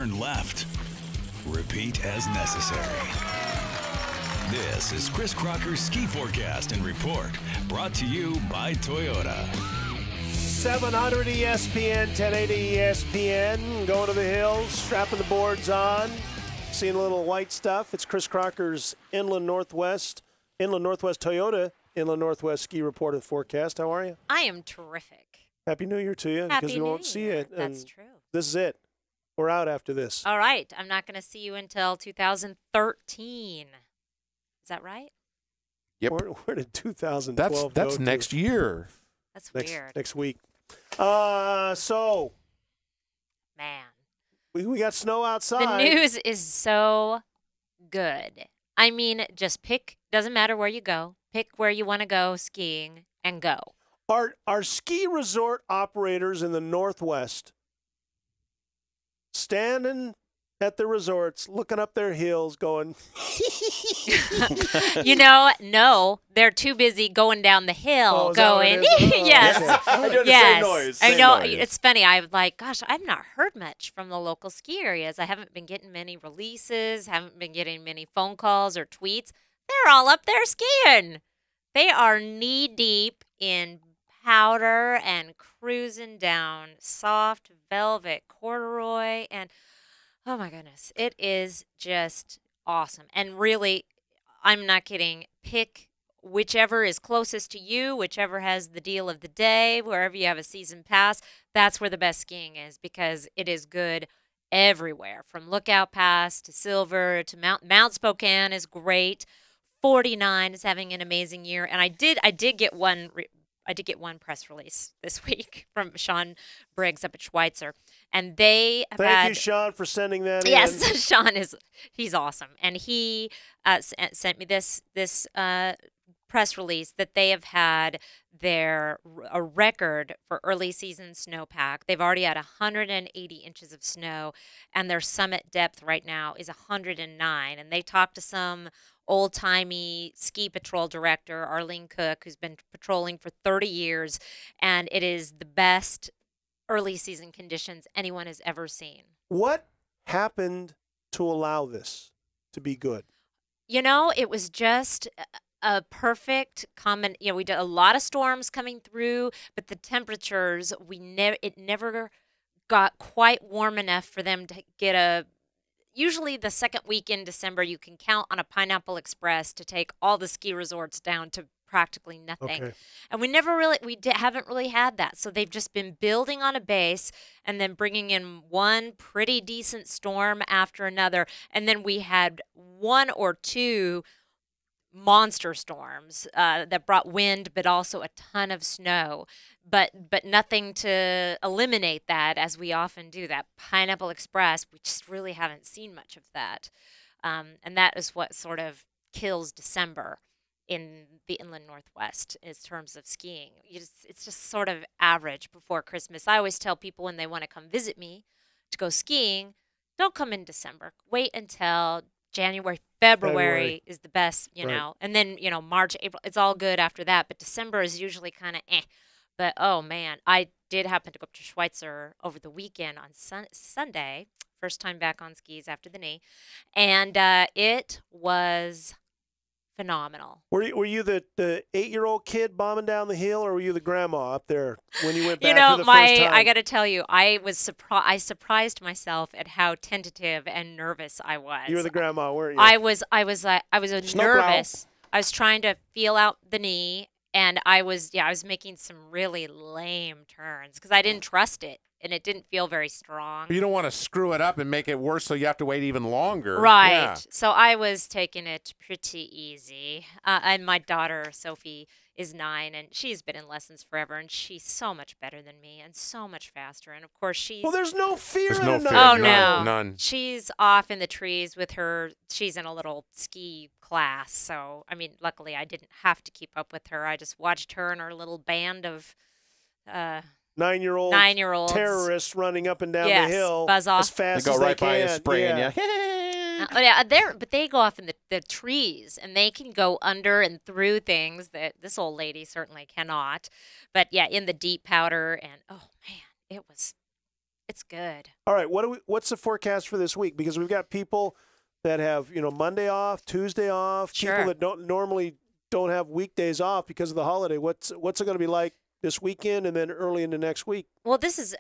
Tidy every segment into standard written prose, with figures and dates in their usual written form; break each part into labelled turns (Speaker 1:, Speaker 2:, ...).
Speaker 1: turn left. Repeat as necessary. This is Kris Crocker's Ski Forecast and Report, brought to you by Toyota.
Speaker 2: 700 ESPN, 1080 ESPN, going to the hills, strapping the boards on, seeing a little white stuff. It's Kris Crocker's Inland Northwest Toyota, Inland Northwest Ski Report and Forecast. How are you?
Speaker 3: I am terrific.
Speaker 2: Happy New Year to you.
Speaker 3: Happy
Speaker 2: because we
Speaker 3: New
Speaker 2: won't see
Speaker 3: Year.
Speaker 2: it.
Speaker 3: That's true.
Speaker 2: This is it. We're out after this.
Speaker 3: All right. I'm not going to see you until 2013. Is that right?
Speaker 4: Yep.
Speaker 2: Where did 2012
Speaker 4: That's
Speaker 2: go
Speaker 4: next
Speaker 2: to?
Speaker 4: year.
Speaker 3: That's weird.
Speaker 2: Next week. So,
Speaker 3: Man.
Speaker 2: we got snow outside.
Speaker 3: The news is so good. I mean, just pick, doesn't matter where you go, pick where you want to go skiing and go.
Speaker 2: Are ski resort operators in the Northwest standing at the resorts, looking up their hills, going,
Speaker 3: No, they're too busy going down the hill,
Speaker 2: Oh, is that what
Speaker 3: going,
Speaker 2: it is? Oh,
Speaker 3: yes,
Speaker 2: okay.
Speaker 4: They're doing the
Speaker 3: yes.
Speaker 4: same noise,
Speaker 3: I
Speaker 4: same
Speaker 3: know.
Speaker 4: noise.
Speaker 3: It's funny. I'm like, gosh, I've not heard much from the local ski areas. I haven't been getting many releases, haven't been getting many phone calls or tweets. They're all up there skiing. They are knee deep in powder and cruising down soft velvet corduroy, and oh my goodness, it is just awesome. And really, I'm not kidding. Pick whichever is closest to you, whichever has the deal of the day, wherever you have a season pass. That's where the best skiing is, because it is good everywhere, from Lookout Pass to Silver to Mount Spokane is great. 49 is having an amazing year, and I did get one press release this week from Sean Briggs up at Schweitzer, and they have
Speaker 2: thank you, Sean, for sending that in.
Speaker 3: Yes, Sean he's awesome, and he sent me this press release that they have had a record for early season snowpack. They've already had 180 inches of snow, and their summit depth right now is 109. And they talked to some old-timey ski patrol director, Arlene Cook, who's been patrolling for 30 years, and it is the best early season conditions anyone has ever seen.
Speaker 2: What happened to allow this to be good?
Speaker 3: It was just a perfect common. We did a lot of storms coming through, but the temperatures, it never got quite warm enough for them to get usually the second week in December, you can count on a Pineapple Express to take all the ski resorts down to practically nothing. Okay. And we haven't really had that. So they've just been building on a base and then bringing in one pretty decent storm after another. And then we had one or two monster storms that brought wind, but also a ton of snow, but nothing to eliminate that, as we often do. That Pineapple Express, we just really haven't seen much of that, and that is what sort of kills December in the Inland Northwest in terms of skiing. It's just sort of average before Christmas. I always tell people when they want to come visit me to go skiing, don't come in December. Wait until January, February is the best,
Speaker 2: Right.
Speaker 3: and then, March, April, it's all good after that. But December is usually kind of eh. But, oh, man, I did happen to go up to Schweitzer over the weekend on Sunday, first time back on skis after the knee, and it was phenomenal.
Speaker 2: Were you the 8-year-old kid bombing down the hill, or were you the grandma up there when you went back for the first time?
Speaker 3: I got to tell you, I surprised myself at how tentative and nervous I was.
Speaker 2: You were the grandma, weren't you?
Speaker 3: I was nervous. I was trying to feel out the knee, and I was making some really lame turns because I didn't trust it. And it didn't feel very strong.
Speaker 4: You don't want to screw it up and make it worse, so you have to wait even longer.
Speaker 3: Right.
Speaker 4: Yeah.
Speaker 3: So I was taking it pretty easy. And my daughter, Sophie, is 9, and she's been in lessons forever, and she's so much better than me and so much faster. And, of course, she's...
Speaker 2: Well, there's no fear
Speaker 4: There's
Speaker 2: in
Speaker 4: no
Speaker 2: it.
Speaker 4: fear.
Speaker 3: Oh,
Speaker 4: None.
Speaker 3: no.
Speaker 4: None.
Speaker 3: She's off in the trees with her. She's in a little ski class. So, I mean, luckily I didn't have to keep up with her. I just watched her and her little band of...
Speaker 2: 9-year-old terrorists running up and down the hill
Speaker 3: buzz off.
Speaker 2: as fast
Speaker 4: They go
Speaker 2: as
Speaker 4: right
Speaker 2: they
Speaker 4: by
Speaker 2: can.
Speaker 4: you, spraying you.
Speaker 3: But they go off in the trees, and they can go under and through things that this old lady certainly cannot. But yeah, in the deep powder, and oh man, it was It's good.
Speaker 2: All right, what's the forecast for this week? Because we've got people that have, Monday off, Tuesday off,
Speaker 3: Sure.
Speaker 2: people that don't have weekdays off because of the holiday. What's it going to be like this weekend and then early into next week?
Speaker 3: Well, this is,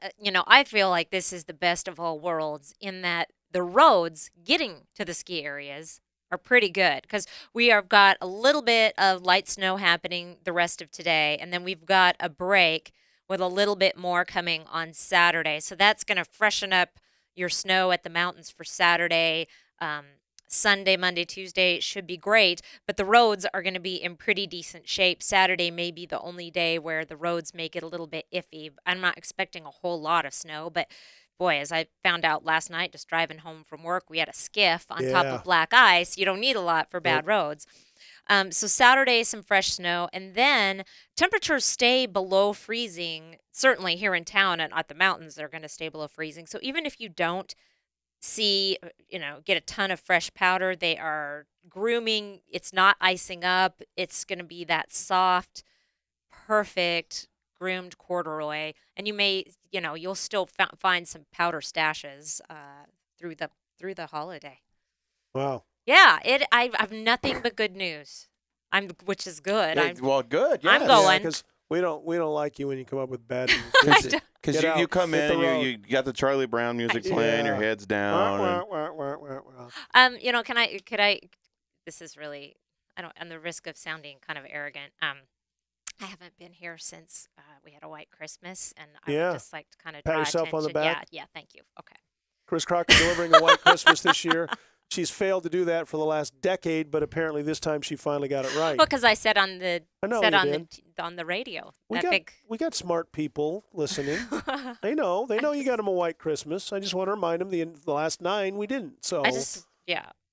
Speaker 3: I feel like this is the best of all worlds in that the roads getting to the ski areas are pretty good because we have got a little bit of light snow happening the rest of today, and then we've got a break with a little bit more coming on Saturday. So that's going to freshen up your snow at the mountains for Saturday. Sunday, Monday, Tuesday should be great, but the roads are going to be in pretty decent shape. Saturday may be the only day where the roads make it a little bit iffy. I'm not expecting a whole lot of snow, but boy, as I found out last night, just driving home from work, we had a skiff on top of black ice. You don't need a lot for bad roads. So Saturday, some fresh snow, and then temperatures stay below freezing. Certainly here in town and at the mountains, they're going to stay below freezing. So even if you don't get a ton of fresh powder, they are grooming. It's not icing up. It's going to be that soft, perfect groomed corduroy, and you may, you'll still find some powder stashes through the holiday.
Speaker 2: Wow.
Speaker 3: Yeah, I've nothing but good news. Which is good.
Speaker 5: Good. Yeah.
Speaker 3: I'm going.
Speaker 2: because we don't like you when you come up with bad news.
Speaker 5: Because you come in, you got the Charlie Brown music playing, your head's down.
Speaker 3: Could I? This is really, on the risk of sounding kind of arrogant. I haven't been here since we had a white Christmas, and I would just like to kind of
Speaker 2: pat
Speaker 3: draw
Speaker 2: yourself on the
Speaker 3: attention.
Speaker 2: back.
Speaker 3: Yeah, thank you. Okay.
Speaker 2: Kris Crocker delivering a white Christmas this year. She's failed to do that for the last decade, but apparently this time she finally got it right.
Speaker 3: Well, because I said on the on the radio.
Speaker 2: We got smart people listening. They know you got them a white Christmas. I just want to remind them the last 9 we didn't. So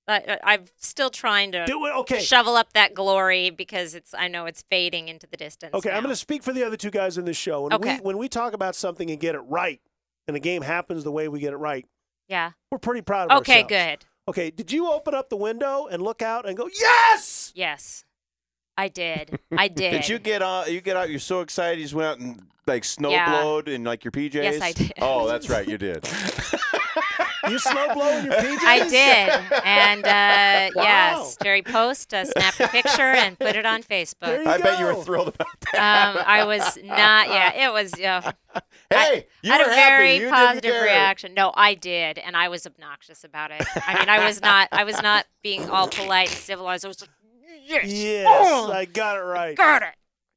Speaker 3: I'm still trying to
Speaker 2: do it. Okay.
Speaker 3: Shovel up that glory because I know it's fading into the distance.
Speaker 2: Okay,
Speaker 3: now.
Speaker 2: I'm going to speak for the other 2 guys in this show. When we talk about something and get it right, and the game happens the way we get it right, we're pretty proud of ourselves.
Speaker 3: Okay, good.
Speaker 2: Okay, did you open up the window and look out and go, yes?
Speaker 3: Yes, I did. I did.
Speaker 5: Did you get out? You're so excited. You just went out and snowblowed in your PJs?
Speaker 3: Yes, I did.
Speaker 5: Oh, that's right. You did.
Speaker 2: You snowblow in your PJs?
Speaker 3: I did. And,
Speaker 2: Wow.
Speaker 3: yes, Jerry Post snapped a picture and put it on Facebook.
Speaker 2: There you
Speaker 5: I bet you
Speaker 2: go.
Speaker 5: were thrilled about that.
Speaker 3: I was not. Yeah, it was.
Speaker 5: Hey, you
Speaker 3: I had
Speaker 5: were
Speaker 3: a
Speaker 5: happy.
Speaker 3: very
Speaker 5: You didn't
Speaker 3: positive
Speaker 5: care.
Speaker 3: reaction. No, I did, and I was obnoxious about it. I mean, I was not being all polite and civilized. I was like,
Speaker 2: Yes,
Speaker 3: oh,
Speaker 2: I got it right.
Speaker 3: got it.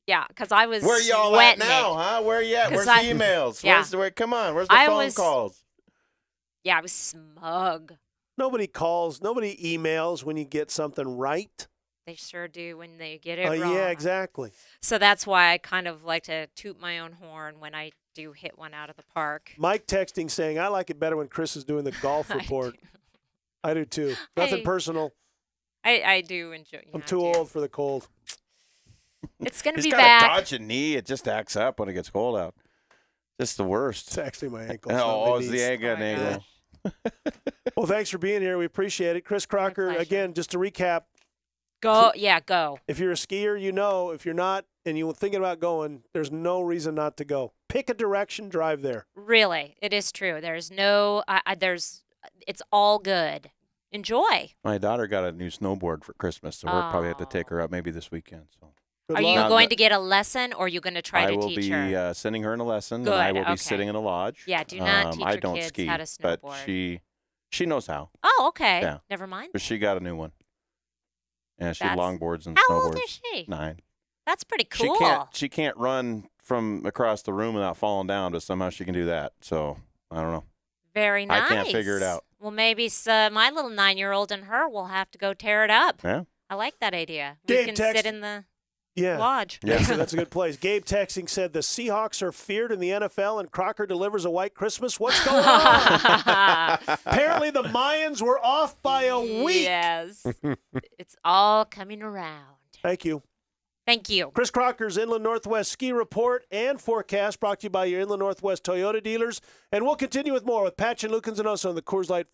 Speaker 3: Yeah, because I was
Speaker 5: Where y'all at
Speaker 3: sweating
Speaker 5: now,
Speaker 3: it.
Speaker 5: huh? Where you at?
Speaker 3: 'Cause
Speaker 5: Where's the emails?
Speaker 3: Yeah.
Speaker 5: Come on. Where's the
Speaker 3: I
Speaker 5: phone
Speaker 3: was-
Speaker 5: calls?
Speaker 3: Yeah, I was smug.
Speaker 2: Nobody calls, nobody emails when you get something right.
Speaker 3: They sure do when they get it wrong.
Speaker 2: Yeah, exactly.
Speaker 3: So that's why I kind of like to toot my own horn when I do hit one out of the park.
Speaker 2: Mike texting saying, I like it better when Chris is doing the golf report. I do too. Nothing
Speaker 3: Hey.
Speaker 2: personal.
Speaker 3: I do enjoy.
Speaker 2: I'm too old for the cold.
Speaker 3: It's gonna
Speaker 5: He's
Speaker 3: be
Speaker 5: got
Speaker 3: back.
Speaker 5: a dodgy knee. It just acts up when it gets cold out. Just the worst.
Speaker 2: It's actually my ankle.
Speaker 5: It's the ankle.
Speaker 3: Oh my gosh.
Speaker 2: Well, thanks for being here. We appreciate it. Kris Crocker,
Speaker 3: pleasure.
Speaker 2: again, just to recap,
Speaker 3: Go. Yeah, go.
Speaker 2: if you're a skier, you know. If you're not and you're thinking about going, there's no reason not to go. Pick a direction, drive there.
Speaker 3: Really, it is true. There's no. It's all good. Enjoy.
Speaker 5: My daughter got a new snowboard for Christmas, so we'll probably have to take her up maybe this weekend. So
Speaker 2: Good
Speaker 3: Are
Speaker 2: luck.
Speaker 3: you
Speaker 5: Not
Speaker 3: going
Speaker 5: that-
Speaker 3: to get a lesson, or are you going to try
Speaker 5: I
Speaker 3: to
Speaker 5: will
Speaker 3: teach
Speaker 5: be
Speaker 3: her?
Speaker 5: sending her in a lesson,
Speaker 3: Good,
Speaker 5: and I will
Speaker 3: okay.
Speaker 5: be sitting in a lodge.
Speaker 3: Yeah, do not teach
Speaker 5: I
Speaker 3: your
Speaker 5: don't
Speaker 3: kids
Speaker 5: ski,
Speaker 3: how to
Speaker 5: but
Speaker 3: snowboard.
Speaker 5: she knows how.
Speaker 3: Oh, okay.
Speaker 5: Yeah.
Speaker 3: Never mind.
Speaker 5: But she got a new one. And she
Speaker 3: That's-
Speaker 5: longboards and
Speaker 3: How
Speaker 5: snowboards.
Speaker 3: old is she?
Speaker 5: 9.
Speaker 3: That's pretty cool.
Speaker 5: She can't run from across the room without falling down, but somehow she can do that. So I don't know.
Speaker 3: Very nice.
Speaker 5: I can't figure it out.
Speaker 3: Well, maybe my little 9-year-old and her will have to go tear it up.
Speaker 5: Yeah.
Speaker 3: I like that idea.
Speaker 2: Gabe
Speaker 3: We can
Speaker 2: text-
Speaker 3: sit in the
Speaker 2: Yeah.
Speaker 3: lodge.
Speaker 5: Yeah.
Speaker 2: That's a good place. Gabe texting said the Seahawks are feared in the NFL and Crocker delivers a white Christmas. What's going on? Apparently the Mayans were off by a week.
Speaker 3: Yes. It's all coming around.
Speaker 2: Thank you.
Speaker 3: Thank you.
Speaker 2: Kris Crocker's Inland Northwest Ski Report and Forecast brought to you by your Inland Northwest Toyota dealers. And we'll continue with more with Patch and Lukens and us on the Coors Light